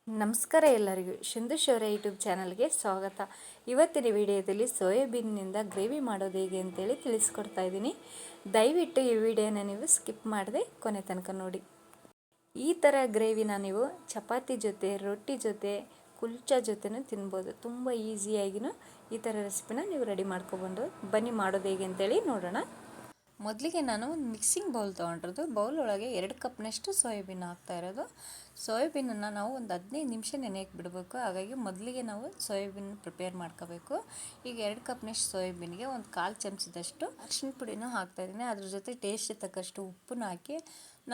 ನಮಸ್ಕಾರ ಎಲ್ಲರಿಗೂ. ಶಿಂದುಶ್ ಅವರ ಯೂಟ್ಯೂಬ್ ಚಾನಲ್ಗೆ ಸ್ವಾಗತ. ಇವತ್ತಿನ ವಿಡಿಯೋದಲ್ಲಿ ಸೋಯಾಬೀನ್ನಿಂದ ಗ್ರೇವಿ ಮಾಡೋದು ಹೇಗೆ ಅಂತೇಳಿ ತಿಳಿಸ್ಕೊಡ್ತಾ ಇದ್ದೀನಿ. ದಯವಿಟ್ಟು ಈ ವಿಡಿಯೋನ ನೀವು ಸ್ಕಿಪ್ ಮಾಡದೆ ಕೊನೆ ತನಕ ನೋಡಿ. ಈ ಥರ ಗ್ರೇವಿನ ನೀವು ಚಪಾತಿ ಜೊತೆ, ರೊಟ್ಟಿ ಜೊತೆ, ಕುಲ್ಚಾ ಜೊತೆನೂ ತಿನ್ಬೋದು. ತುಂಬ ಈಸಿಯಾಗಿಯೂ ಈ ಥರ ರೆಸಿಪಿನ ನೀವು ರೆಡಿ ಮಾಡ್ಕೊಬೋದು. ಬನ್ನಿ ಮಾಡೋದು ಹೇಗೆ ಅಂತೇಳಿ ನೋಡೋಣ. ಮೊದಲಿಗೆ ನಾನು ಒಂದು ಮಿಕ್ಸಿಂಗ್ ಬೌಲ್ ತೊಗೊಂಡಿರೋದು. ಬೌಲ್ ಒಳಗೆ 2 ಕಪ್ನಷ್ಟು ಸೋಯಾಬೀನ್ ಹಾಕ್ತಾ ಇರೋದು. ಸೋಯಾಬೀನನ್ನು ನಾವು ಒಂದು 15 ನಿಮಿಷ ನೆನೆಯಕ್ಕೆ ಬಿಡಬೇಕು. ಹಾಗಾಗಿ ಮೊದಲಿಗೆ ನಾವು ಸೋಯಾಬೀನ್ ಪ್ರಿಪೇರ್ ಮಾಡ್ಕೋಬೇಕು. ಈಗ 2 ಕಪ್ನಷ್ಟು ಸೋಯಾಬೀನ್ಗೆ ಒಂದು 1/4 ಚಮಚದಷ್ಟು ಅರಿಶಿನ ಪುಡಿನೂ ಹಾಕ್ತಾಯಿದ್ದೀನಿ. ಅದ್ರ ಜೊತೆ ಟೇಸ್ಟ್ ತಕ್ಕಷ್ಟು ಉಪ್ಪನ್ನು ಹಾಕಿ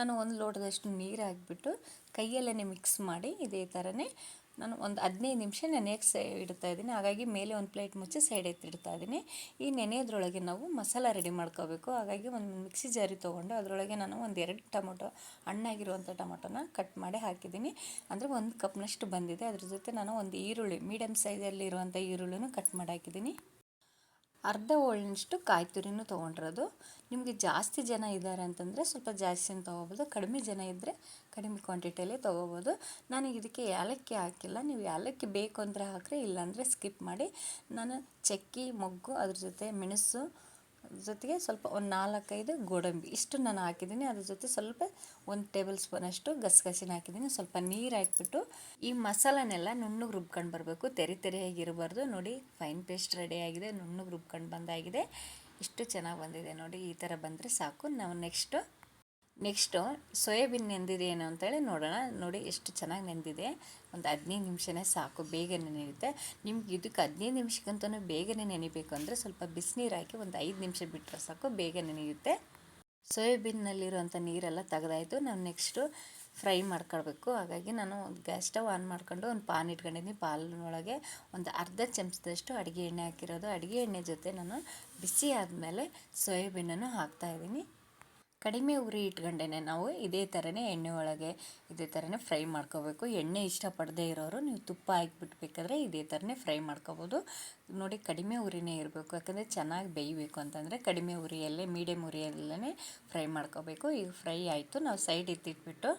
ನಾನು 1 ಲೋಟದಷ್ಟು ನೀರು ಹಾಕಿಬಿಟ್ಟು ಕೈಯಲ್ಲೇ ಮಿಕ್ಸ್ ಮಾಡಿ ಇದೇ ಥರನೇ ನಾನು ಒಂದು 15 ನಿಮಿಷ ನೆನೆಯಕ್ಕೆ ಇಡ್ತಾ ಇದ್ದೀನಿ. ಹಾಗಾಗಿ ಮೇಲೆ ಒಂದು ಪ್ಲೇಟ್ ಮುಚ್ಚಿ ಸೈಡ್ ಎತ್ತಿಡ್ತಾ ಇದ್ದೀನಿ. ಈ ನೆನೆಯೋದ್ರೊಳಗೆ ನಾವು ಮಸಾಲ ರೆಡಿ ಮಾಡ್ಕೋಬೇಕು. ಹಾಗಾಗಿ ಒಂದು ಮಿಕ್ಸಿ ಜಾರಿ ತೊಗೊಂಡು ಅದರೊಳಗೆ ನಾನು ಒಂದು 2 ಟೊಮೊಟೊ, ಹಣ್ಣಾಗಿರುವಂಥ ಟೊಮೊಟೊನ ಕಟ್ ಮಾಡಿ ಹಾಕಿದ್ದೀನಿ. ಅಂದರೆ 1 ಕಪ್ನಷ್ಟು ಬಂದಿದೆ. ಅದ್ರ ಜೊತೆ ನಾನು ಒಂದು ಈರುಳ್ಳಿ, ಮೀಡಿಯಮ್ ಸೈಜಲ್ಲಿರುವಂಥ ಈರುಳ್ಳಿನೂ ಕಟ್ ಮಾಡಿ ಹಾಕಿದ್ದೀನಿ. ಅರ್ಧ ಹೋಳಿನಷ್ಟು ಕಾಯಿ ತುರಿನೂ ತೊಗೊಂಡಿರೋದು. ನಿಮಗೆ ಜಾಸ್ತಿ ಜನ ಇದ್ದಾರೆ ಅಂತಂದರೆ ಸ್ವಲ್ಪ ಜಾಸ್ತಿನ ತೊಗೋಬೋದು. ಕಡಿಮೆ ಜನ ಇದ್ದರೆ ಕಡಿಮೆ ಕ್ವಾಂಟಿಟಿಯಲ್ಲಿ ತೊಗೋಬೋದು. ನಾನು ಇದಕ್ಕೆ ಏಲಕ್ಕಿ ಹಾಕಿಲ್ಲ. ನೀವು ಏಲಕ್ಕಿ ಬೇಕು ಅಂದರೆ ಹಾಕ್ರಿ, ಇಲ್ಲಾಂದರೆ ಸ್ಕಿಪ್ ಮಾಡಿ. ನಾನು ಚಕ್ಕಿ, ಮೊಗ್ಗು, ಅದ್ರ ಜೊತೆ ಮೆಣಸು ಜೊತೆಗೆ ಸ್ವಲ್ಪ ಒಂದು 4-5 ಗೋಡಂಬಿ ಇಷ್ಟು ನಾನು ಹಾಕಿದ್ದೀನಿ. ಅದ್ರ ಜೊತೆ ಸ್ವಲ್ಪ 1 ಟೇಬಲ್ ಸ್ಪೂನಷ್ಟು ಗಸಗಸಿನ ಹಾಕಿದ್ದೀನಿ. ಸ್ವಲ್ಪ ನೀರು ಹಾಕಿಬಿಟ್ಟು ಈ ಮಸಾಲನೆಲ್ಲ ನುಣ್ಣಗೆ ರುಬ್ಕೊಂಡು ಬರಬೇಕು. ತೆರೆಯಾಗಿರಬಾರ್ದು. ನೋಡಿ, ಫೈನ್ ಪೇಸ್ಟ್ ರೆಡಿಯಾಗಿದೆ. ನುಣ್ಣಗೆ ರುಬ್ಕೊಂಡು ಬಂದಾಗಿದೆ. ಇಷ್ಟು ಚೆನ್ನಾಗಿ ಬಂದಿದೆ ನೋಡಿ. ಈ ಥರ ಬಂದರೆ ಸಾಕು. ನಾವು ನೆಕ್ಸ್ಟು ಸೋಯಾಬೀನ್ ನೆಂದಿದೆ ಏನು ಅಂತೇಳಿ ನೋಡೋಣ. ನೋಡಿ ಎಷ್ಟು ಚೆನ್ನಾಗಿ ನೆಂದಿದೆ. ಒಂದು 15 ನಿಮಿಷನೇ ಸಾಕು, ಬೇಗನೆ ನೆನೆಯುತ್ತೆ. ನಿಮ್ಗೆ ಇದಕ್ಕೆ 15 ನಿಮಿಷಕ್ಕಂತೂ ಬೇಗನೆ ನೆನಿಬೇಕು ಅಂದರೆ ಸ್ವಲ್ಪ ಬಿಸಿನೀರು ಹಾಕಿ ಒಂದು 5 ನಿಮಿಷ ಬಿಟ್ಟರೆ ಸಾಕು, ಬೇಗ ನೆನೆಯುತ್ತೆ. ಸೋಯಾಬೀನ್ನಲ್ಲಿರುವಂಥ ನೀರೆಲ್ಲ ತೆಗೆದಾಯಿತು. ನಾವು ನೆಕ್ಸ್ಟು ಫ್ರೈ ಮಾಡ್ಕೊಳ್ಬೇಕು. ಹಾಗಾಗಿ ನಾನು ಗ್ಯಾಸ್ ಸ್ಟವ್ ಆನ್ ಮಾಡ್ಕೊಂಡು ಒಂದು ಪಾನ್ ಇಟ್ಕೊಂಡಿದ್ದೀನಿ. ಪಾಲಿನೊಳಗೆ ಒಂದು ಅರ್ಧ ಚಮಚದಷ್ಟು ಅಡುಗೆ ಎಣ್ಣೆ ಹಾಕಿರೋದು. ಅಡುಗೆ ಎಣ್ಣೆ ಜೊತೆ ನಾನು ಬಿಸಿ ಆದಮೇಲೆ ಸೋಯಾಬೀನನ್ನು ಹಾಕ್ತಾಯಿದ್ದೀನಿ. ಕಡಿಮೆ ಉರಿ ಇಟ್ಕೊಂಡೇ ನಾವು ಇದೇ ಥರನೇ ಎಣ್ಣೆ ಒಳಗೆ ಇದೇ ಥರನೇ ಫ್ರೈ ಮಾಡ್ಕೋಬೇಕು. ಎಣ್ಣೆ ಇಷ್ಟಪಡದೇ ಇರೋರು ನೀವು ತುಪ್ಪ ಹಾಕಿಬಿಟ್ಬೇಕಾದ್ರೆ ಇದೇ ಥರನೇ ಫ್ರೈ ಮಾಡ್ಕೋಬೋದು. ನೋಡಿ, ಕಡಿಮೆ ಉರಿನೇ ಇರಬೇಕು. ಯಾಕಂದರೆ ಚೆನ್ನಾಗಿ ಬೇಯಬೇಕು ಅಂತಂದರೆ ಕಡಿಮೆ ಉರಿಯಲ್ಲೇ, ಮೀಡಿಯಮ್ ಉರಿಯಲ್ಲೇ ಫ್ರೈ ಮಾಡ್ಕೋಬೇಕು. ಈಗ ಫ್ರೈ ಆಯಿತು. ನಾವು ಸೈಡ್ ಎತ್ತಿಟ್ಬಿಟ್ಟು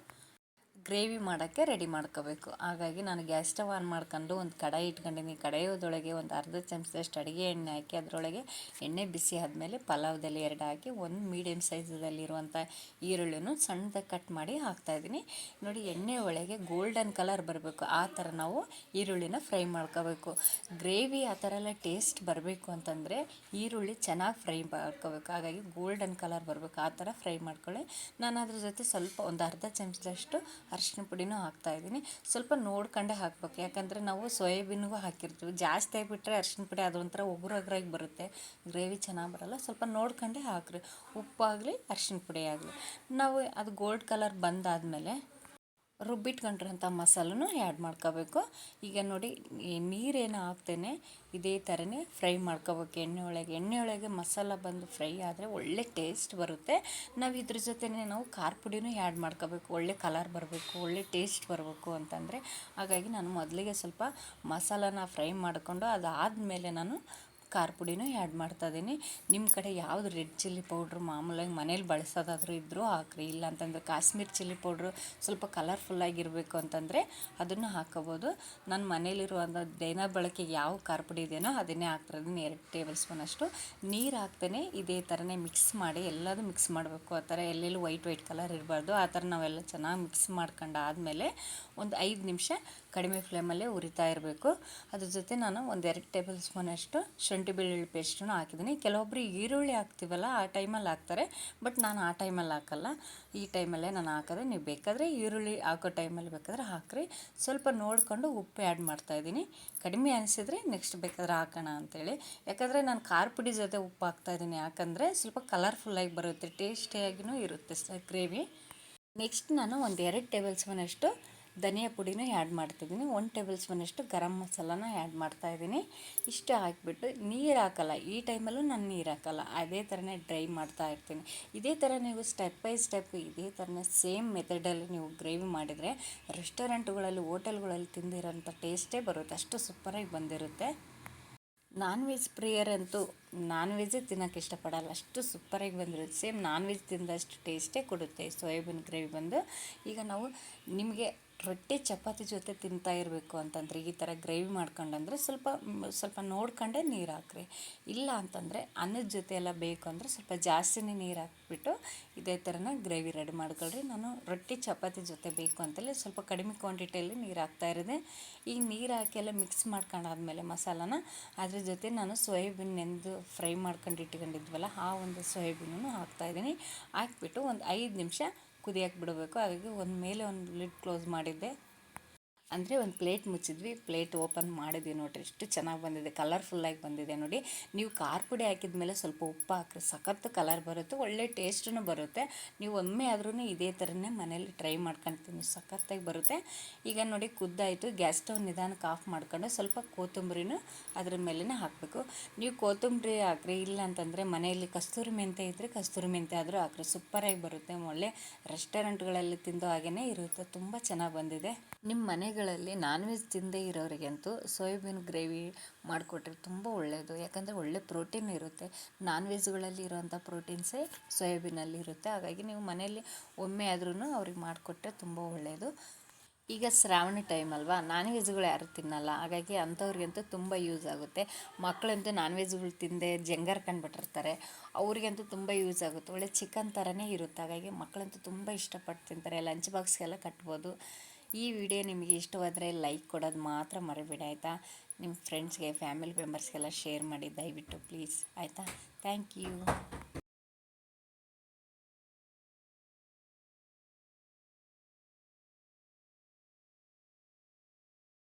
ಗ್ರೇವಿ ಮಾಡೋಕ್ಕೆ ರೆಡಿ ಮಾಡ್ಕೋಬೇಕು. ಹಾಗಾಗಿ ನಾನು ಗ್ಯಾಸ್ ಸ್ಟವ್ ಆನ್ ಮಾಡ್ಕೊಂಡು ಒಂದು ಕಡಾಯಿ ಇಟ್ಕೊಂಡಿದ್ದೀನಿ. ಕಡಾಯೋದೊಳಗೆ ಒಂದು ಅರ್ಧ ಚಮಚದಷ್ಟು ಅಡುಗೆ ಎಣ್ಣೆ ಹಾಕಿ ಅದರೊಳಗೆ ಎಣ್ಣೆ ಬಿಸಿ ಆದಮೇಲೆ ಪಲಾವ್ದಲ್ಲಿ 2 ಹಾಕಿ ಒಂದು ಮೀಡಿಯಮ್ ಸೈಜಲ್ಲಿರುವಂಥ ಈರುಳ್ಳಿನೂ ಸಣ್ಣದಾಗಿ ಕಟ್ ಮಾಡಿ ಹಾಕ್ತಾಯಿದ್ದೀನಿ. ನೋಡಿ, ಎಣ್ಣೆ ಒಳಗೆ ಗೋಲ್ಡನ್ ಕಲರ್ ಬರಬೇಕು. ಆ ಥರ ನಾವು ಈರುಳ್ಳಿನ ಫ್ರೈ ಮಾಡ್ಕೋಬೇಕು. ಗ್ರೇವಿ ಆ ಥರ ಎಲ್ಲ ಟೇಸ್ಟ್ ಬರಬೇಕು ಅಂತಂದರೆ ಈರುಳ್ಳಿ ಚೆನ್ನಾಗಿ ಫ್ರೈ ಮಾಡ್ಕೋಬೇಕು. ಹಾಗಾಗಿ ಗೋಲ್ಡನ್ ಕಲರ್ ಬರಬೇಕು. ಆ ಥರ ಫ್ರೈ ಮಾಡ್ಕೊಳ್ಳಿ. ನಾನು ಅದ್ರ ಜೊತೆ ಸ್ವಲ್ಪ ಒಂದು ಅರ್ಧ ಚಮಚದಷ್ಟು ಅರಿಶಿನ ಪುಡಿನೂ ಹಾಕ್ತಾಯಿದ್ದೀನಿ. ಸ್ವಲ್ಪ ನೋಡ್ಕೊಂಡೇ ಹಾಕಬೇಕು. ಯಾಕಂದರೆ ನಾವು ಸೋಯಾಬೀನ್ಗೂ ಹಾಕಿರ್ತೀವಿ. ಜಾಸ್ತಿ ಆಗಿಬಿಟ್ರೆ ಅರಿಶಿನ ಪುಡಿ ಅದೊಂಥರ ಒಗ್ರಾಗಿ ಬರುತ್ತೆ, ಗ್ರೇವಿ ಚೆನ್ನಾಗಿ ಬರೋಲ್ಲ. ಸ್ವಲ್ಪ ನೋಡ್ಕೊಂಡೇ ಹಾಕ್ರಿ. ಉಪ್ಪಾಗಲಿ ಅರಿಶಿನ ಪುಡಿ ಆಗಲಿ. ನಾವು ಅದು ಗೋಲ್ಡ್ ಕಲರ್ ಬಂದಾದಮೇಲೆ ರುಬ್ಬಿಟ್ಕೊಂಡಿರೋಂಥ ಮಸಾಲೂ ಆ್ಯಡ್ ಮಾಡ್ಕೋಬೇಕು. ಈಗ ನೋಡಿ, ನೀರೇನು ಹಾಕ್ತೇನೆ ಇದೇ ಥರನೇ ಫ್ರೈ ಮಾಡ್ಕೋಬೇಕು ಎಣ್ಣೆ ಒಳಗೆ ಮಸಾಲ ಬಂದು ಫ್ರೈ ಆದರೆ ಒಳ್ಳೆ ಟೇಸ್ಟ್ ಬರುತ್ತೆ. ನಾವು ಇದ್ರ ಜೊತೆನೇ ನಾವು ಖಾರ ಪುಡಿನೂ ಆ್ಯಡ್ ಮಾಡ್ಕೋಬೇಕು. ಒಳ್ಳೆ ಕಲರ್ ಬರಬೇಕು, ಒಳ್ಳೆ ಟೇಸ್ಟ್ ಬರಬೇಕು ಅಂತಂದರೆ. ಹಾಗಾಗಿ ನಾನು ಮೊದಲಿಗೆ ಸ್ವಲ್ಪ ಮಸಾಲಾನ ಫ್ರೈ ಮಾಡಿಕೊಂಡು ಅದಾದಮೇಲೆ ನಾನು ಖಾರ ಪುಡಿನೂ ಆ್ಯಡ್ ಮಾಡ್ತಾಯಿದ್ದೀನಿ. ನಿಮ್ಮ ಕಡೆ ಯಾವುದು ರೆಡ್ ಚಿಲ್ಲಿ ಪೌಡ್ರು ಮಾಮೂಲಾಗಿ ಮನೇಲಿ ಬಳಸೋದಾದರೂ ಇದ್ದರೂ ಹಾಕ್ರಿ. ಇಲ್ಲ ಅಂತಂದರೆ ಕಾಶ್ಮೀರ್ ಚಿಲ್ಲಿ ಪೌಡ್ರು ಸ್ವಲ್ಪ ಕಲರ್ಫುಲ್ಲಾಗಿರಬೇಕು ಅಂತಂದರೆ ಅದನ್ನು ಹಾಕ್ಕೋಬೋದು. ನಾನು ಮನೇಲಿರುವಂಥ ದಿನ ಬಳಕೆಗೆ ಯಾವ ಖಾರ ಪುಡಿ ಇದೆಯೋ ಅದನ್ನೇ ಹಾಕ್ತಿರೋದನ್ನ 2 ಟೇಬಲ್ ಸ್ಪೂನಷ್ಟು ನೀರು ಹಾಕ್ತೇನೆ. ಇದೇ ಥರನೇ ಮಿಕ್ಸ್ ಮಾಡಿ ಎಲ್ಲದೂ ಮಿಕ್ಸ್ ಮಾಡಬೇಕು. ಆ ಥರ ಎಲ್ಲೆಲ್ಲೂ ವೈಟ್ ಕಲರ್ ಇರಬಾರ್ದು. ಆ ಥರ ನಾವೆಲ್ಲ ಚೆನ್ನಾಗಿ ಮಿಕ್ಸ್ ಮಾಡ್ಕೊಂಡು ಆದಮೇಲೆ ಒಂದು 5 ನಿಮಿಷ ಕಡಿಮೆ ಫ್ಲೇಮಲ್ಲೇ ಉರಿತಾ ಇರಬೇಕು. ಅದ್ರ ಜೊತೆ ನಾನು ಒಂದು 2 ಟೇಬಲ್ ಸ್ಪೂನಷ್ಟು ಶುಂಠಿ ಬೆಳ್ಳುಳ್ಳಿ ಪೇಸ್ಟನ್ನು ಹಾಕಿದ್ದೀನಿ. ಕೆಲವೊಬ್ಬರು ಈರುಳ್ಳಿ ಹಾಕ್ತೀವಲ್ಲ ಆ ಟೈಮಲ್ಲಿ ಹಾಕ್ತಾರೆ, ಬಟ್ ನಾನು ಆ ಟೈಮಲ್ಲಿ ಹಾಕಲ್ಲ. ಈ ಟೈಮಲ್ಲೇ ನಾನು ಹಾಕೋದು. ನೀವು ಬೇಕಾದರೆ ಈರುಳ್ಳಿ ಹಾಕೋ ಟೈಮಲ್ಲಿ ಬೇಕಾದರೆ ಹಾಕ್ರಿ. ಸ್ವಲ್ಪ ನೋಡಿಕೊಂಡು ಉಪ್ಪು ಆ್ಯಡ್ ಮಾಡ್ತಾಯಿದ್ದೀನಿ. ಕಡಿಮೆ ಅನಿಸಿದ್ರೆ ನೆಕ್ಸ್ಟ್ ಬೇಕಾದ್ರೆ ಹಾಕೋಣ ಅಂಥೇಳಿ. ಯಾಕಂದರೆ ನಾನು ಖಾರ ಪುಡಿ ಜೊತೆ ಉಪ್ಪು ಹಾಕ್ತಾಯಿದ್ದೀನಿ. ಯಾಕಂದರೆ ಸ್ವಲ್ಪ ಕಲರ್ಫುಲ್ಲಾಗಿ ಬರುತ್ತೆ, ಟೇಸ್ಟಿಯಾಗಿಯೂ ಇರುತ್ತೆ ಗ್ರೇವಿ. ನೆಕ್ಸ್ಟ್ ನಾನು ಒಂದು 2 ಟೇಬಲ್ ಸ್ಪೂನಷ್ಟು ಧನಿಯಾ ಪುಡಿನೂ ಆ್ಯಡ್ ಮಾಡ್ತಿದ್ದೀನಿ. 1 ಟೇಬಲ್ ಸ್ಪೂನಷ್ಟು ಗರಂ ಮಸಾಲಾನ ಆ್ಯಡ್ ಮಾಡ್ತಾಯಿದ್ದೀನಿ. ಇಷ್ಟು ಹಾಕಿಬಿಟ್ಟು ನೀರು ಹಾಕಲ್ಲ. ಈ ಟೈಮಲ್ಲೂ ನಾನು ನೀರು ಹಾಕಲ್ಲ. ಅದೇ ಥರನೇ ಡ್ರೈ ಮಾಡ್ತಾ ಇರ್ತೀನಿ. ಇದೇ ಥರ ನೀವು ಸ್ಟೆಪ್ ಬೈ ಸ್ಟೆಪ್ ಇದೇ ಥರನೇ ಸೇಮ್ ಮೆಥಡಲ್ಲಿ ನೀವು ಗ್ರೇವಿ ಮಾಡಿದರೆ ರೆಸ್ಟೋರೆಂಟ್ಗಳಲ್ಲಿ, ಹೋಟೆಲ್ಗಳಲ್ಲಿ ತಿಂದಿರೋಂಥ ಟೇಸ್ಟೇ ಬರುತ್ತೆ. ಅಷ್ಟು ಸೂಪರಾಗಿ ಬಂದಿರುತ್ತೆ. ನಾನ್ ವೆಜ್ ಪ್ರಿಯರಂತೂ ನಾನ್ ವೆಜ್ಜೇ ತಿನ್ನೋಕ್ಕೆ ಇಷ್ಟಪಡಲ್ಲ, ಅಷ್ಟು ಸೂಪರಾಗಿ ಬಂದಿರುತ್ತೆ. ಸೇಮ್ ನಾನ್ ವೆಜ್ ತಿಂದಷ್ಟು ಟೇಸ್ಟೇ ಕೊಡುತ್ತೆ ಸೋಯಾಬೀನ್ ಗ್ರೇವಿ ಬಂದು. ಈಗ ನಾವು ನಿಮಗೆ ರೊಟ್ಟಿ ಚಪಾತಿ ಜೊತೆ ತಿಂತಾ ಇರಬೇಕು ಅಂತಂದರೆ ಈ ಥರ ಗ್ರೇವಿ ಮಾಡ್ಕೊಂಡಂದ್ರೆ ಸ್ವಲ್ಪ ನೋಡ್ಕೊಂಡೇ ನೀರು ಹಾಕ್ರಿ. ಇಲ್ಲ ಅಂತಂದರೆ ಅನ್ನದ ಜೊತೆ ಎಲ್ಲ ಬೇಕು ಅಂದರೆ ಸ್ವಲ್ಪ ಜಾಸ್ತಿನೇ ನೀರು ಹಾಕ್ಬಿಟ್ಟು ಇದೇ ಥರನ ಗ್ರೇವಿ ರೆಡಿ ಮಾಡ್ಕೊಳ್ರಿ. ನಾನು ರೊಟ್ಟಿ ಚಪಾತಿ ಜೊತೆ ಬೇಕು ಅಂತಲೇ ಸ್ವಲ್ಪ ಕಡಿಮೆ ಕ್ವಾಂಟಿಟಿಯಲ್ಲಿ ನೀರು ಹಾಕ್ತಾಯಿರೋದೆ. ಈಗ ನೀರು ಹಾಕಿ ಎಲ್ಲ ಮಿಕ್ಸ್ ಮಾಡ್ಕೊಂಡಾದ್ಮೇಲೆ ಮಸಾಲಾನ ಅದ್ರ ಜೊತೆ ನಾನು ಸೋಯಾಬೀನ್ ನೆಂದು ಫ್ರೈ ಮಾಡ್ಕೊಂಡು ಇಟ್ಕೊಂಡಿದ್ವಲ್ಲ ಆ ಒಂದು ಸೋಯಾಬೀನನ್ನು ಹಾಕ್ತಾಯಿದ್ದೀನಿ. ಹಾಕ್ಬಿಟ್ಟು ಒಂದು 5 ನಿಮಿಷ ಕುದಿಯಕ್ಕೆ ಬಿಡಬೇಕು. ಹಾಗಾಗಿ ಮೇಲೆ ಒಂದು ಲಿಡ್ ಕ್ಲೋಸ್ ಮಾಡಿದ್ದೆ, ಅಂದರೆ ಒಂದು ಪ್ಲೇಟ್ ಮುಚ್ಚಿದ್ವಿ. ಪ್ಲೇಟ್ ಓಪನ್ ಮಾಡಿದ್ವಿ, ನೋಡಿರಿ ಎಷ್ಟು ಚೆನ್ನಾಗಿ ಬಂದಿದೆ, ಕಲರ್ಫುಲ್ಲಾಗಿ ಬಂದಿದೆ ನೋಡಿ. ನೀವು ಖಾರ ಪುಡಿ ಹಾಕಿದ ಮೇಲೆ ಸ್ವಲ್ಪ ಉಪ್ಪು ಹಾಕ್ರಿ, ಸಖತ್ತು ಕಲರ್ ಬರುತ್ತೆ, ಒಳ್ಳೆ ಟೇಸ್ಟೂ ಬರುತ್ತೆ. ನೀವು ಒಮ್ಮೆ ಆದ್ರೂ ಇದೇ ಥರನೇ ಮನೇಲಿ ಟ್ರೈ ಮಾಡ್ಕೊಳ್ತೀನಿ, ಸಖತ್ತಾಗಿ ಬರುತ್ತೆ. ಈಗ ನೋಡಿ ಕುದ್ದಾಯಿತು. ಗ್ಯಾಸ್ ಸ್ಟವ್ ನಿಧಾನಕ್ಕೆ ಆಫ್ ಮಾಡ್ಕೊಂಡು ಸ್ವಲ್ಪ ಕೊತ್ತಂಬರಿನೂ ಅದ್ರ ಮೇಲೇ ಹಾಕಬೇಕು. ನೀವು ಕೊತ್ತಂಬರಿ ಹಾಕ್ರಿ, ಇಲ್ಲ ಅಂತಂದರೆ ಮನೆಯಲ್ಲಿ ಕಸ್ತೂರಿ ಮೆಂತ್ಯ ಇದ್ದರೆ ಕಸ್ತೂರಿ ಮೆಂತ್ಯ ಆದರೂ ಹಾಕ್ರಿ, ಸೂಪರಾಗಿ ಬರುತ್ತೆ. ಒಳ್ಳೆ ರೆಸ್ಟೋರೆಂಟ್ಗಳಲ್ಲಿ ತಿಂದು ಹಾಗೇ ಇರುತ್ತೆ, ತುಂಬ ಚೆನ್ನಾಗಿ ಬಂದಿದೆ. ನಿಮ್ಮ ಮನೆಗಳಲ್ಲಿ ನಾನ್ ವೆಜ್ ತಿಂದೇ ಇರೋರಿಗಂತೂ ಸೋಯಾಬೀನ್ ಗ್ರೇವಿ ಮಾಡಿಕೊಟ್ರೆ ತುಂಬ ಒಳ್ಳೆಯದು. ಯಾಕಂದರೆ ಒಳ್ಳೆ ಪ್ರೋಟೀನ್ ಇರುತ್ತೆ. ನಾನ್ ವೆಜ್ಗಳಲ್ಲಿ ಇರೋವಂಥ ಪ್ರೋಟೀನ್ಸೇ ಸೋಯಾಬೀನಲ್ಲಿ ಇರುತ್ತೆ. ಹಾಗಾಗಿ ನೀವು ಮನೆಯಲ್ಲಿ ಒಮ್ಮೆ ಆದ್ರೂ ಅವ್ರಿಗೆ ಮಾಡಿಕೊಟ್ರೆ ತುಂಬ ಒಳ್ಳೆಯದು. ಈಗ ಶ್ರಾವಣ ಟೈಮ್ ಅಲ್ವಾ, ನಾನ್ ವೆಜ್ಗಳು ಯಾರು ತಿನ್ನಲ್ಲ, ಹಾಗಾಗಿ ಅಂಥವ್ರಿಗಂತೂ ತುಂಬ ಯೂಸ್ ಆಗುತ್ತೆ. ಮಕ್ಕಳಂತೂ ನಾನ್ ವೆಜ್ಗಳು ತಿಂದೆ ಜಂಗರ್ಕೊಂಡ್ಬಿಟ್ಟಿರ್ತಾರೆ, ಅವರಿಗಂತೂ ತುಂಬ ಯೂಸ್ ಆಗುತ್ತೆ. ಒಳ್ಳೆ ಚಿಕನ್ ಥರನೇ ಇರುತ್ತೆ. ಹಾಗಾಗಿ ಮಕ್ಕಳಂತೂ ತುಂಬ ಇಷ್ಟಪಟ್ಟು ತಿಂತಾರೆ, ಲಂಚ್ ಬಾಕ್ಸ್ಗೆಲ್ಲ ಕಟ್ಬೋದು. ಈ ವಿಡಿಯೋ ನಿಮಗೆ ಇಷ್ಟವಾದರೆ ಲೈಕ್ ಕೊಡೋದು ಮಾತ್ರ ಮರಿಬೇಡಿ ಆಯಿತಾ. ನಿಮ್ಮ ಫ್ರೆಂಡ್ಸ್ಗೆ ಫ್ಯಾಮಿಲಿ ಮೆಂಬರ್ಸ್ಗೆಲ್ಲ ಶೇರ್ ಮಾಡಿ ದಯವಿಟ್ಟು ಪ್ಲೀಸ್ ಆಯಿತಾ. Thank you.